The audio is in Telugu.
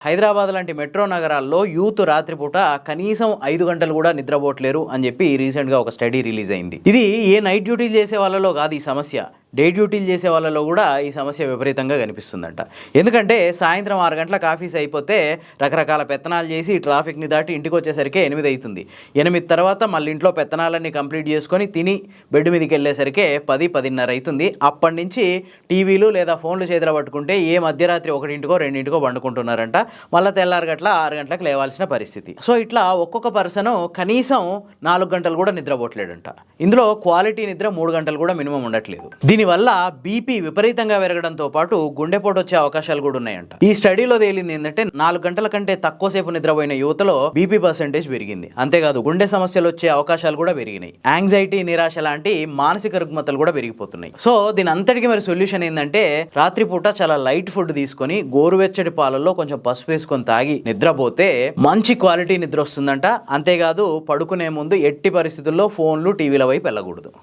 హైదరాబాద్ లాంటి మెట్రో నగరాల్లో యూత్ రాత్రిపూట కనీసం 5 గంటలు కూడా నిద్రపోవట్లేరు అని చెప్పి రీసెంట్గా ఒక స్టడీ రిలీజ్ అయింది. ఇది ఏ నైట్ డ్యూటీలు చేసే వాళ్ళలో కాదు ఈ సమస్య, డే డ్యూటీలు చేసే వాళ్ళలో కూడా ఈ సమస్య విపరీతంగా కనిపిస్తుందంట. ఎందుకంటే సాయంత్రం 6 గంటలకు ఆఫీస్ అయిపోతే రకరకాల పెత్తనాలు చేసి ట్రాఫిక్ని దాటి ఇంటికి వచ్చేసరికి 8 అవుతుంది. 8 తర్వాత మళ్ళీ ఇంట్లో పెత్తనాలన్నీ కంప్లీట్ చేసుకొని తిని బెడ్ మీదకి వెళ్ళేసరికి 10, 10:30 అవుతుంది. అప్పటి నుంచి టీవీలు లేదా ఫోన్లు చేతిలో పట్టుకుంటే ఏ మధ్యరాత్రి 1, 2 వండుకుంటున్నారంట. మళ్ళీ తెల్లారి గట్ల 6 గంటలకు లేవాల్సిన పరిస్థితి. సో ఇట్లా ఒక్కొక్క పర్సన్ కనీసం 4 గంటలు కూడా నిద్రపోవట్లేడంట. ఇందులో క్వాలిటీ నిద్ర 3 గంటలు కూడా మినిమం ఉండట్లేదు. దీనివల్ల బీపీ విపరీతంగా పెరగడంతో పాటు గుండెపోటు వచ్చే అవకాశాలు కూడా ఉన్నాయంట. ఈ స్టడీలో తేలింది ఏంటంటే 4 గంటల కంటే తక్కువసేపు నిద్రపోయిన యువతలో బీపీ పర్సెంటేజ్ పెరిగింది. అంతేకాదు గుండె సమస్యలు వచ్చే అవకాశాలు కూడా పెరిగినాయి. యాంగ్జైటీ, నిరాశ లాంటి మానసిక రుగ్మతలు కూడా పెరిగిపోతున్నాయి. సో దీని అంతటికి మరి సొల్యూషన్ ఏంటంటే రాత్రిపూట చాలా లైట్ ఫుడ్ తీసుకొని గోరువెచ్చటి పాలల్లో కొంచెం పసుపు వేసుకొని తాగి నిద్రపోతే మంచి క్వాలిటీ నిద్ర వస్తుందంట. అంతేకాదు పడుకునే ముందు ఎట్టి పరిస్థితుల్లో ఫోన్లు, టీవీల వైపు వెళ్ళకూడదు.